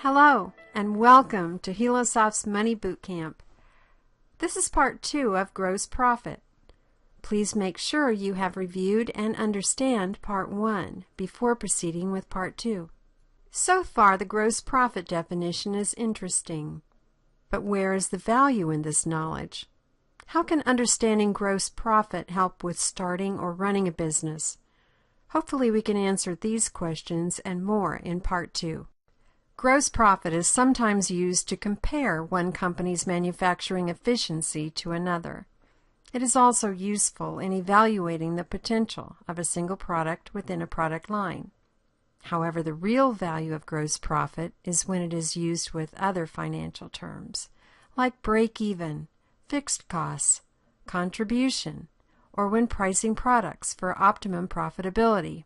Hello, and welcome to Hilosoft's Money Bootcamp. This is part 2 of Gross Profit. Please make sure you have reviewed and understand part 1 before proceeding with part 2. So far, the gross profit definition is interesting. But where is the value in this knowledge? How can understanding gross profit help with starting or running a business? Hopefully we can answer these questions and more in part 2. Gross profit is sometimes used to compare one company's manufacturing efficiency to another. It is also useful in evaluating the potential of a single product within a product line. However, the real value of gross profit is when it is used with other financial terms, like break-even, fixed costs, contribution, or when pricing products for optimum profitability.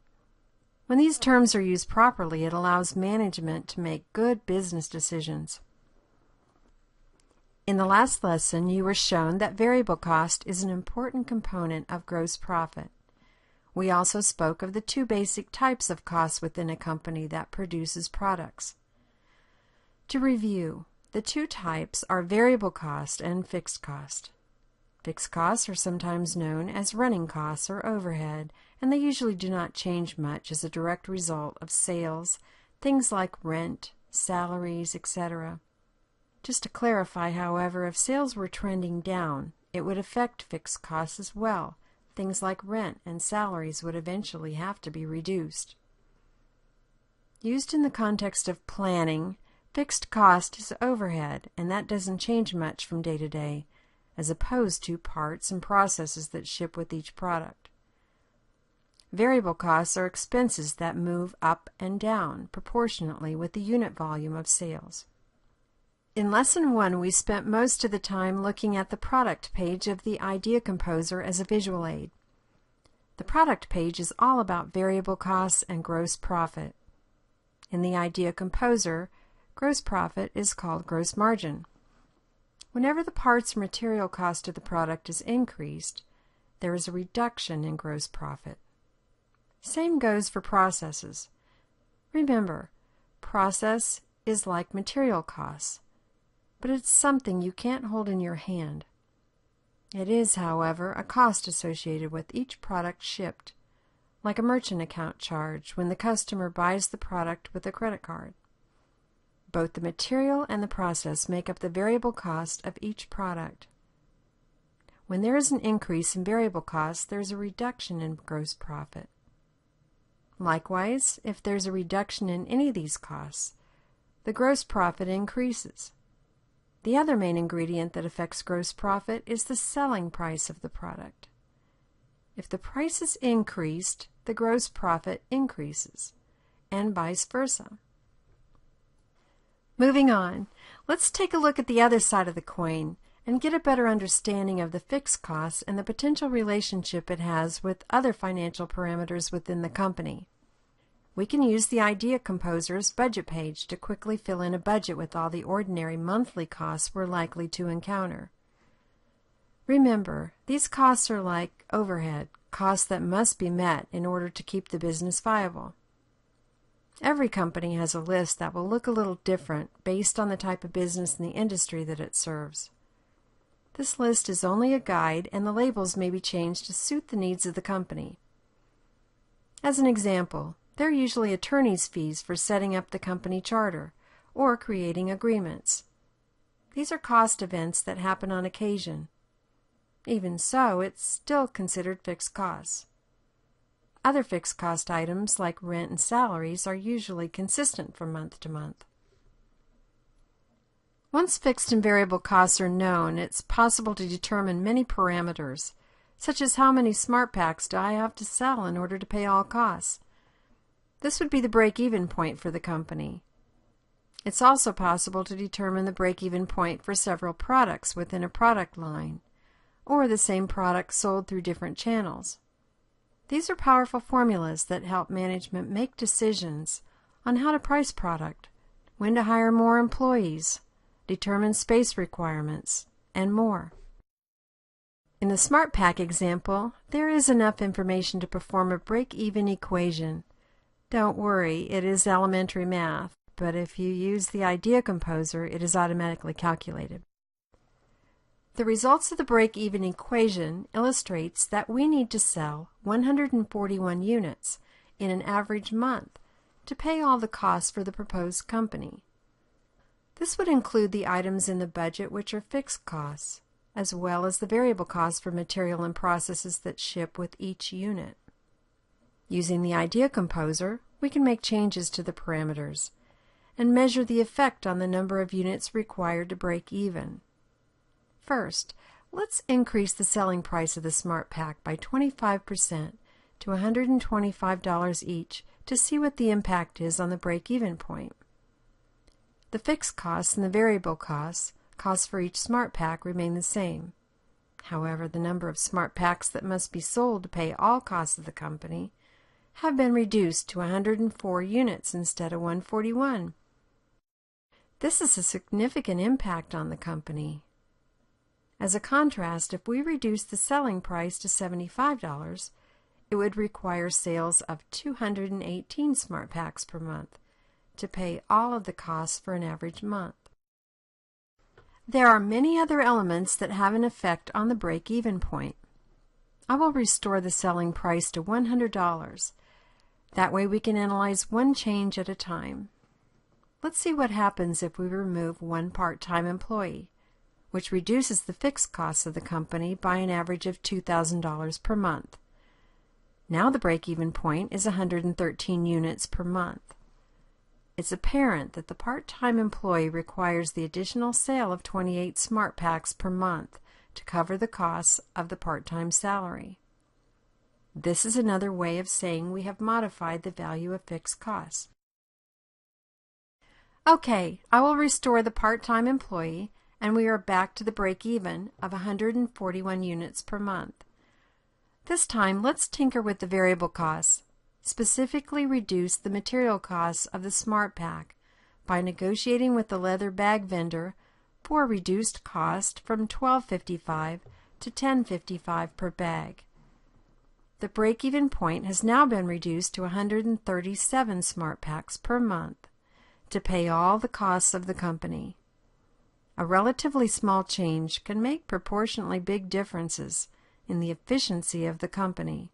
When these terms are used properly, it allows management to make good business decisions. In the last lesson, you were shown that variable cost is an important component of gross profit. We also spoke of the two basic types of costs within a company that produces products. To review, the two types are variable cost and fixed cost. Fixed costs are sometimes known as running costs or overhead, and they usually do not change much as a direct result of sales, things like rent, salaries, etc. Just to clarify, however, if sales were trending down, it would affect fixed costs as well. Things like rent and salaries would eventually have to be reduced. Used in the context of planning, fixed cost is overhead, and that doesn't change much from day to day, as opposed to parts and processes that ship with each product. Variable costs are expenses that move up and down proportionately with the unit volume of sales. In Lesson 1, we spent most of the time looking at the product page of the Idea Composer as a visual aid. The product page is all about variable costs and gross profit. In the Idea Composer, gross profit is called gross margin. Whenever the parts or material cost of the product is increased, there is a reduction in gross profit. Same goes for processes. Remember, process is like material costs, but it's something you can't hold in your hand. It is, however, a cost associated with each product shipped, like a merchant account charge when the customer buys the product with a credit card. Both the material and the process make up the variable cost of each product. When there is an increase in variable costs, there is a reduction in gross profit. Likewise, if there's a reduction in any of these costs, the gross profit increases. The other main ingredient that affects gross profit is the selling price of the product. If the price is increased, the gross profit increases, and vice versa. Moving on, let's take a look at the other side of the coin and get a better understanding of the fixed costs and the potential relationship it has with other financial parameters within the company. We can use the Idea Composer's budget page to quickly fill in a budget with all the ordinary monthly costs we're likely to encounter. Remember, these costs are like overhead, costs that must be met in order to keep the business viable. Every company has a list that will look a little different based on the type of business and the industry that it serves. This list is only a guide, and the labels may be changed to suit the needs of the company. As an example, there are usually attorney's fees for setting up the company charter or creating agreements. These are cost events that happen on occasion. Even so, it's still considered fixed costs. Other fixed cost items like rent and salaries are usually consistent from month to month. Once fixed and variable costs are known, it's possible to determine many parameters, such as how many smart packs do I have to sell in order to pay all costs. This would be the break-even point for the company. It's also possible to determine the break-even point for several products within a product line, or the same product sold through different channels. These are powerful formulas that help management make decisions on how to price product, when to hire more employees, determine space requirements, and more. In the Smart Pack example, there is enough information to perform a break-even equation. Don't worry, it is elementary math. but if you use the idea composer, it is automatically calculated. The results of the break-even equation illustrates that we need to sell 141 units in an average month to pay all the costs for the proposed company. This would include the items in the budget which are fixed costs, as well as the variable costs for material and processes that ship with each unit. Using the idea composer, we can make changes to the parameters and measure the effect on the number of units required to break even. First, let's increase the selling price of the Smart Pack by 25% to $125 each to see what the impact is on the break-even point. The fixed costs and the variable costs for each Smart Pack remain the same. However, the number of Smart Packs that must be sold to pay all costs of the company have been reduced to 104 units instead of 141. This is a significant impact on the company. As a contrast, if we reduce the selling price to $75, it would require sales of 218 Smart Packs per month to pay all of the costs for an average month. There are many other elements that have an effect on the break-even point. I will restore the selling price to $100. That way we can analyze one change at a time. Let's see what happens if we remove one part-time employee, which reduces the fixed costs of the company by an average of $2,000 per month. Now the break-even point is 113 units per month. It's apparent that the part-time employee requires the additional sale of 28 Smart Packs per month to cover the costs of the part-time salary. This is another way of saying we have modified the value of fixed costs. Okay, I will restore the part-time employee, and we are back to the break-even of 141 units per month. This time, let's tinker with the variable costs, specifically reduce the material costs of the Smart Pack by negotiating with the leather bag vendor for a reduced cost from $12.55 to $10.55 per bag. The break-even point has now been reduced to 137 Smart Packs per month to pay all the costs of the company. A relatively small change can make proportionately big differences in the efficiency of the company.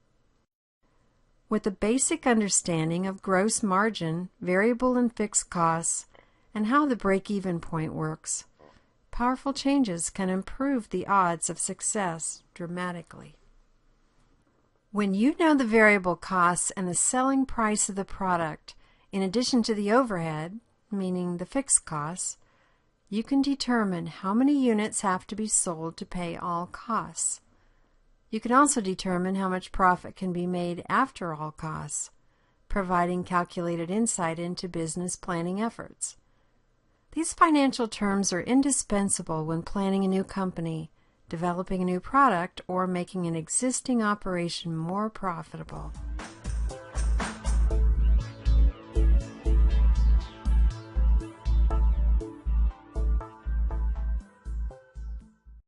With a basic understanding of gross margin, variable and fixed costs, and how the break-even point works, powerful changes can improve the odds of success dramatically. When you know the variable costs and the selling price of the product, in addition to the overhead, meaning the fixed costs, you can determine how many units have to be sold to pay all costs. You can also determine how much profit can be made after all costs, providing calculated insight into business planning efforts. These financial terms are indispensable when planning a new company, developing a new product, or making an existing operation more profitable.